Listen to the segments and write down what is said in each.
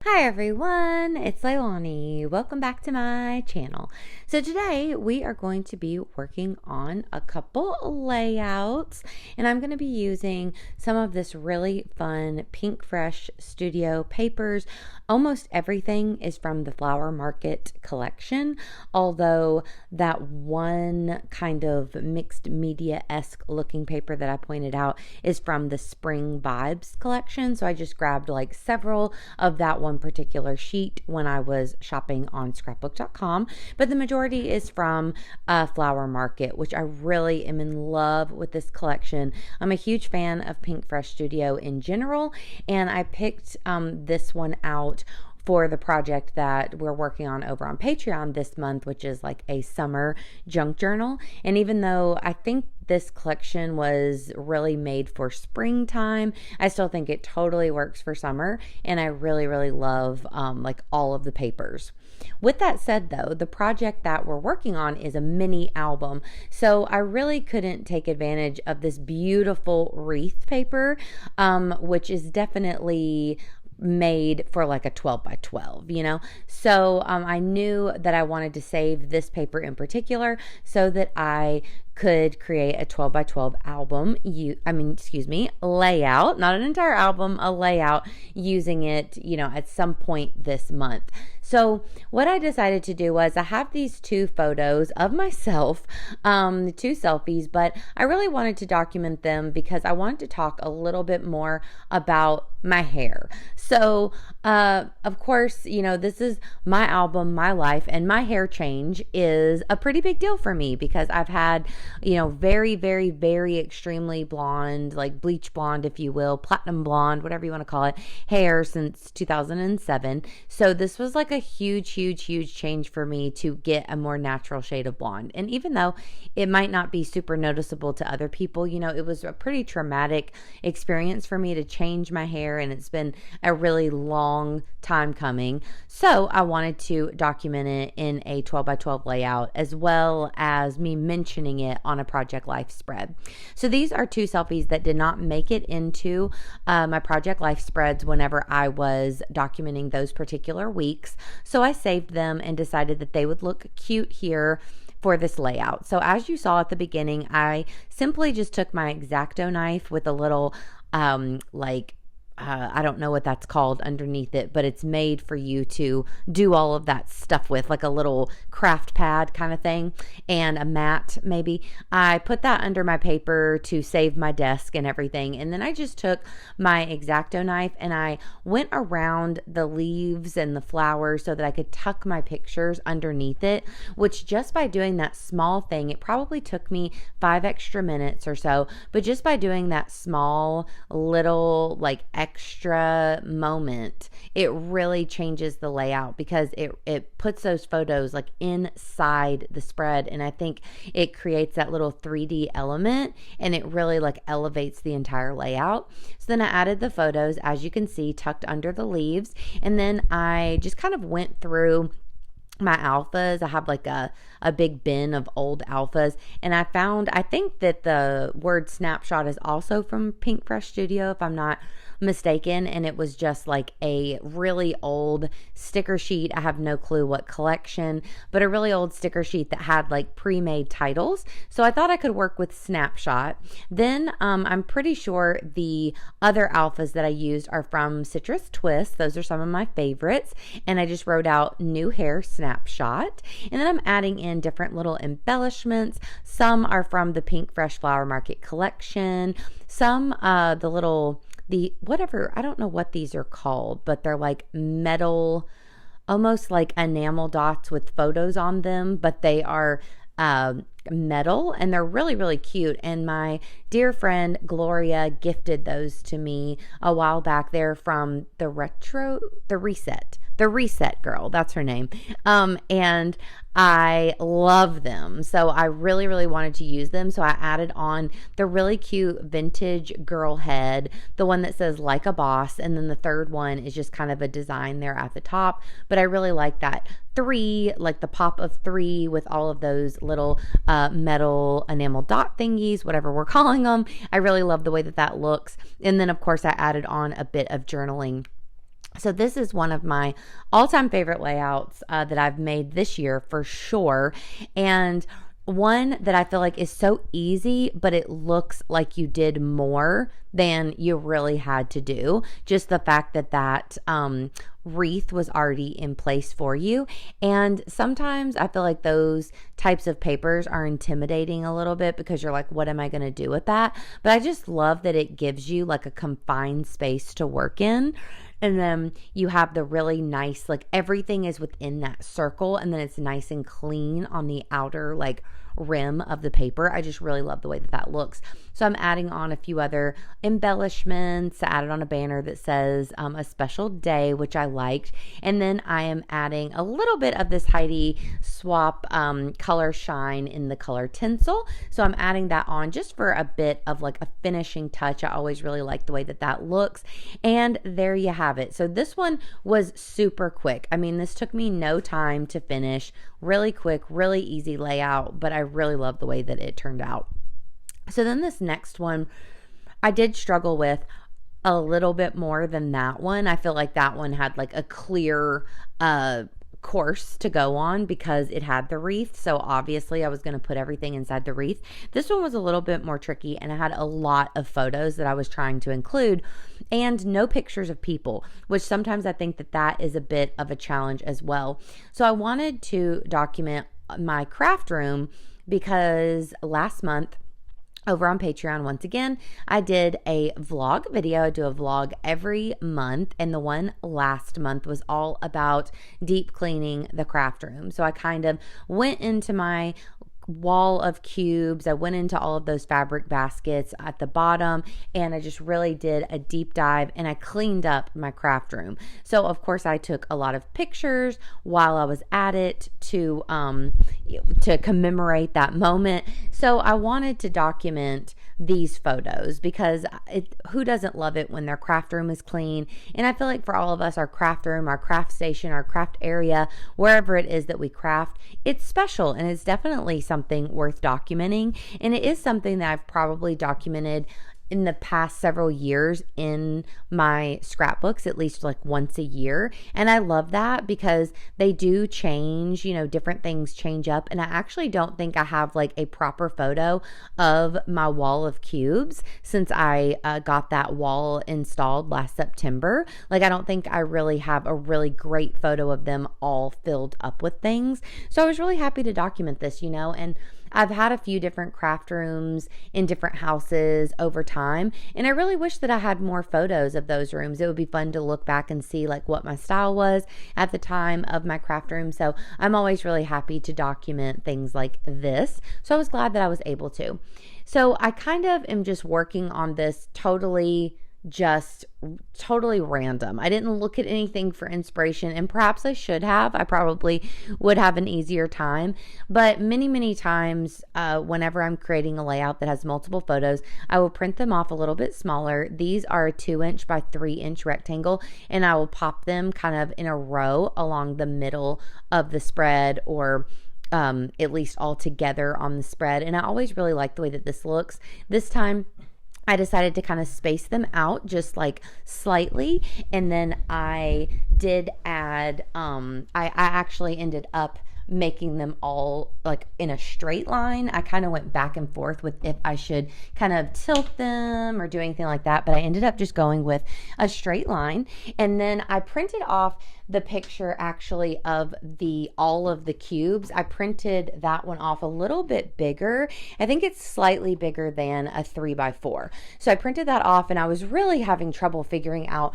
Hi everyone, it's Leilani. Welcome back to my channel. So today we are going to be working on a couple layouts, and I'm going to be using some of this really fun Pinkfresh Studio papers. Almost everything is from the Flower Market collection, although that one kind of mixed media-esque looking paper that I pointed out is from the Spring Vibes collection. So I just grabbed like several of that one particular sheet when I was shopping on scrapbook.com, but the majority is from Flower Market, which I really am in love with this collection. I'm a huge fan of Pinkfresh Studio in general, and I picked this one out for the project that we're working on over on Patreon this month, which is like a summer junk journal. And even though I think this collection was really made for springtime, I still think it totally works for summer, and I really love like all of the papers. With that said though, the project that we're working on is a mini album, so I really couldn't take advantage of this beautiful wreath paper, which is definitely made for like a 12 by 12, so I knew that I wanted to save this paper in particular so that I could create a 12 by 12 album, layout, not an entire album, a layout, using it, at some point this month. So what I decided to do was I have these two photos of myself, two selfies, but I really wanted to document them because I wanted to talk a little bit more about my hair. So, of course, this is my album, my life, and my hair change is a pretty big deal for me because I've had, very extremely blonde, like bleach blonde, if you will, platinum blonde, whatever you want to call it, hair since 2007. So this was like a huge change for me to get a more natural shade of blonde. And even though it might not be super noticeable to other people, it was a pretty traumatic experience for me to change my hair, and it's been a really long time coming. So I wanted to document it in a 12 by 12 layout, as well as me mentioning it on a Project Life spread. So these are two selfies that did not make it into my Project Life spreads whenever I was documenting those particular weeks. So I saved them and decided that they would look cute here for this layout. So as you saw at the beginning, I simply just took my X-Acto knife with a little I don't know what that's called underneath it, but it's made for you to do all of that stuff with, like a little craft pad kind of thing, and a mat maybe. I put that under my paper to save my desk and everything, and then I just took my X-Acto knife and I went around the leaves and the flowers so that I could tuck my pictures underneath it, which just by doing that small thing, it probably took me 5 extra minutes or so, but just by doing that small little extra moment, it really changes the layout because it puts those photos like inside the spread, and I think it creates that little 3D element, and it really like elevates the entire layout. So then I added the photos, as you can see, tucked under the leaves, and then I just kind of went through my alphas. I have like a big bin of old alphas, and I think that the word snapshot is also from Pinkfresh Studio, if I'm not mistaken, and it was just like a really old sticker sheet. I have no clue what collection, but a really old sticker sheet that had like pre-made titles. So I thought I could work with snapshot. Then I'm pretty sure the other alphas that I used are from Citrus Twist. Those are some of my favorites, and I just wrote out new hair snapshot, and then I'm adding in different little embellishments. Some are from the Pinkfresh Flower Market collection, some whatever, I don't know what these are called, but they're like metal, almost like enamel dots with photos on them, but they are metal, and they're really cute. And my dear friend Gloria gifted those to me a while back. They're from the Reset Girl, that's her name. And I love them, so I really wanted to use them. So I added on the really cute vintage girl head, the one that says like a boss, and then the third one is just kind of a design there at the top. But I really like that 3, like the pop of 3 with all of those little metal enamel dot thingies, whatever we're calling them. I really love the way that looks. And then of course I added on a bit of journaling So this is one of my all-time favorite layouts that I've made this year for sure. And one that I feel like is so easy, but it looks like you did more than you really had to do. Just the fact that wreath was already in place for you. And sometimes I feel like those types of papers are intimidating a little bit because you're like, what am I going to do with that? But I just love that it gives you like a confined space to work in. And then you have the really nice, like everything is within that circle, and then it's nice and clean on the outer like rim of the paper. I just really love the way that that looks. So I'm adding on a few other embellishments. I added on a banner that says a special day, which I liked. And then I am adding a little bit of this Heidi Swap color shine in the color tinsel. So I'm adding that on just for a bit of like a finishing touch. I always really like the way that that looks. And there you have it. So this one was super quick. I mean, this took me no time to finish. Really quick, really easy layout, but I really love the way that it turned out. So then this next one, I did struggle with a little bit more than that one. I feel like that one had like a clear course to go on because it had the wreath. So obviously I was going to put everything inside the wreath. This one was a little bit more tricky, and I had a lot of photos that I was trying to include and no pictures of people, which sometimes I think that that is a bit of a challenge as well. So I wanted to document my craft room because last month over on Patreon, once again, I did a vlog video. I do a vlog every month, and the one last month was all about deep cleaning the craft room. So I kind of went into my wall of cubes. I went into all of those fabric baskets at the bottom, and I just really did a deep dive, and I cleaned up my craft room. So of course I took a lot of pictures while I was at it to commemorate that moment. So I wanted to document these photos because who doesn't love it when their craft room is clean? And I feel like for all of us, our craft room, our craft station, our craft area, wherever it is that we craft, it's special, and it's definitely something worth documenting. And it is something that I've probably documented in the past several years in my scrapbooks, at least like once a year. And I love that because they do change, different things change up. And I actually don't think I have like a proper photo of my wall of cubes since I got that wall installed last September. Like, I don't think I really have a really great photo of them all filled up with things. So I was really happy to document this, and I've had a few different craft rooms in different houses over time, and I really wish that I had more photos of those rooms. It would be fun to look back and see like what my style was at the time of my craft room. So I'm always really happy to document things like this. So I was glad that I was able to. So I kind of am just working on this totally random. I didn't look at anything for inspiration, and perhaps I should have. I probably would have an easier time, but many times whenever I'm creating a layout that has multiple photos, I will print them off a little bit smaller. These are a 2-inch by 3-inch rectangle, and I will pop them kind of in a row along the middle of the spread, or at least all together on the spread. And I always really like the way that this looks. This time I decided to kind of space them out just like slightly, and then I did add I actually ended up making them all like in a straight line. I kind of went back and forth with if I should kind of tilt them or do anything like that, but I ended up just going with a straight line. And then I printed off the picture actually of all of the cubes. I printed that one off a little bit bigger. I think it's slightly bigger than a 3x4. So I printed that off, and I was really having trouble figuring out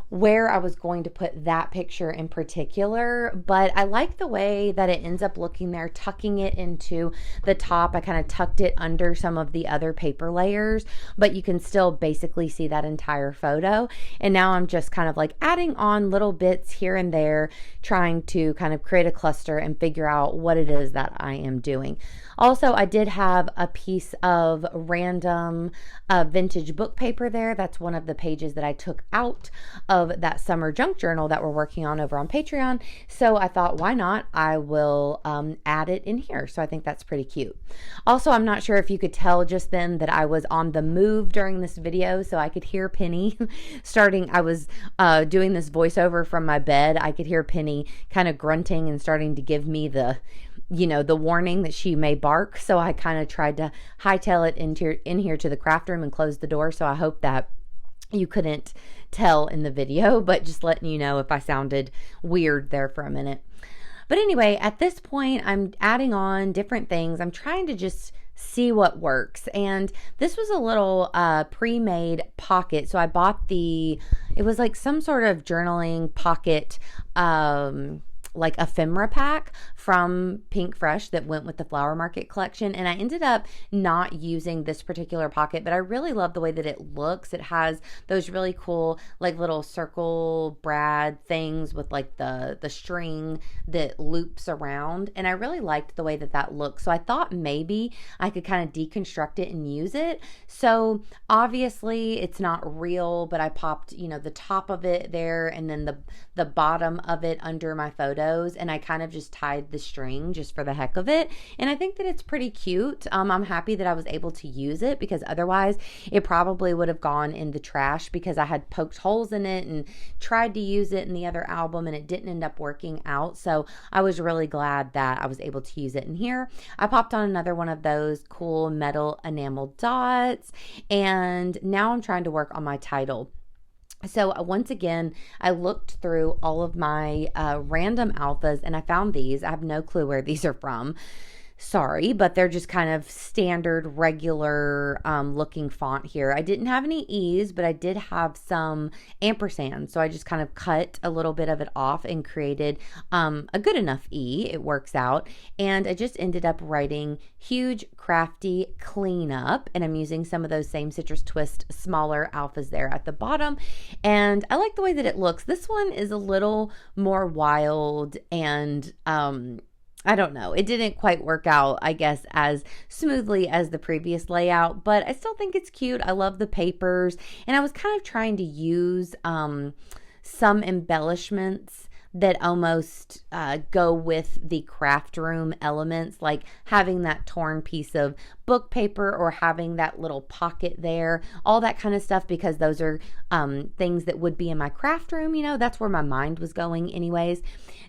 where I was going to put that picture in particular, but I like the way that it ends up looking there, tucking it into the top. I kind of tucked it under some of the other paper layers, but you can still basically see that entire photo. And now I'm just kind of like adding on little bits here and there, trying to kind of create a cluster and figure out what it is that I am doing. Also, I did have a piece of random vintage book paper there. That's one of the pages that I took out of of that summer junk journal that we're working on over on Patreon. So I thought, why not? I will add it in here. So I think that's pretty cute. Also, I'm not sure if you could tell just then that I was on the move during this video, so I could hear Penny starting. I was doing this voiceover from my bed. I could hear Penny kind of grunting and starting to give me the warning that she may bark. So I kind of tried to hightail it in here to the craft room and close the door. So I hope that you couldn't tell in the video, but just letting you know if I sounded weird there for a minute. But anyway, at this point, I'm adding on different things. I'm trying to just see what works. And this was a little pre-made pocket. So I bought it was like some sort of journaling pocket, like ephemera pack from Pinkfresh that went with the Flower Market collection. And I ended up not using this particular pocket, but I really love the way that it looks. It has those really cool like little circle brad things with like the string that loops around. And I really liked the way that that looks. So I thought maybe I could kind of deconstruct it and use it. So obviously it's not real, but I popped, the top of it there and then the bottom of it under my photos, and I kind of just tied the string just for the heck of it. And I think that it's pretty cute. I'm happy that I was able to use it because otherwise it probably would have gone in the trash because I had poked holes in it and tried to use it in the other album and it didn't end up working out. So I was really glad that I was able to use it in here. I popped on another one of those cool metal enamel dots, and now I'm trying to work on my title. So once again, I looked through all of my random alphas and I found these. I have no clue where these are from. Sorry, but they're just kind of standard, regular looking font here. I didn't have any E's, but I did have some ampersands. So I just kind of cut a little bit of it off and created a good enough E. It works out. And I just ended up writing huge, crafty cleanup. And I'm using some of those same Citrus Twist smaller alphas there at the bottom. And I like the way that it looks. This one is a little more wild and I don't know. It didn't quite work out, I guess, as smoothly as the previous layout, but I still think it's cute. I love the papers, and I was kind of trying to use some embellishments that almost go with the craft room elements, like having that torn piece of book paper or having that little pocket there, all that kind of stuff, because those are things that would be in my craft room. That's where my mind was going anyways.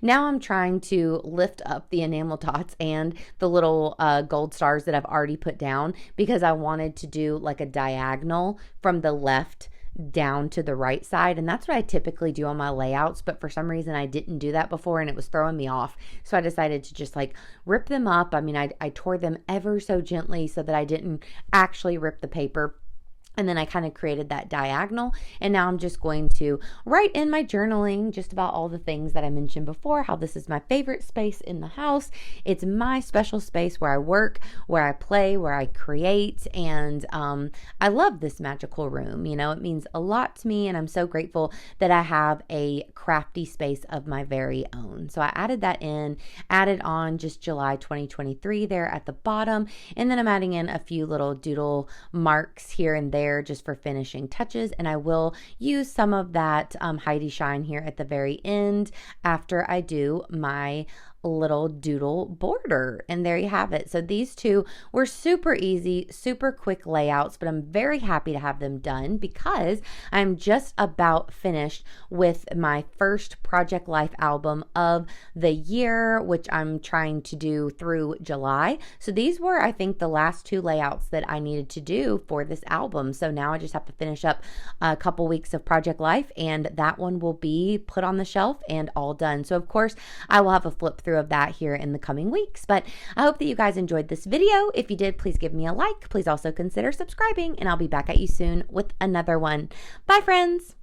Now I'm trying to lift up the enamel dots and the little gold stars that I've already put down because I wanted to do like a diagonal from the left down to the right side, and that's what I typically do on my layouts, but for some reason I didn't do that before and it was throwing me off. So I decided to just like rip them up. I mean, I tore them ever so gently so that I didn't actually rip the paper. And then I kind of created that diagonal, and now I'm just going to write in my journaling just about all the things that I mentioned before, how this is my favorite space in the house. It's my special space where I work, where I play, where I create, and I love this magical room. It means a lot to me, and I'm so grateful that I have a crafty space of my very own. So I added that in, added on just July 2023 there at the bottom, and then I'm adding in a few little doodle marks here and there just for finishing touches, and I will use some of that Heidi Shine here at the very end after I do my little doodle border. And there you have it. So these two were super easy, super quick layouts, but I'm very happy to have them done because I'm just about finished with my first Project Life album of the year, which I'm trying to do through July. So these were, I think, the last two layouts that I needed to do for this album. So now I just have to finish up a couple weeks of Project Life, and that one will be put on the shelf and all done. So of course I will have a flip through of that here in the coming weeks, but I hope that you guys enjoyed this video. If you did, please give me a like. Please also consider subscribing, and I'll be back at you soon with another one. Bye, friends.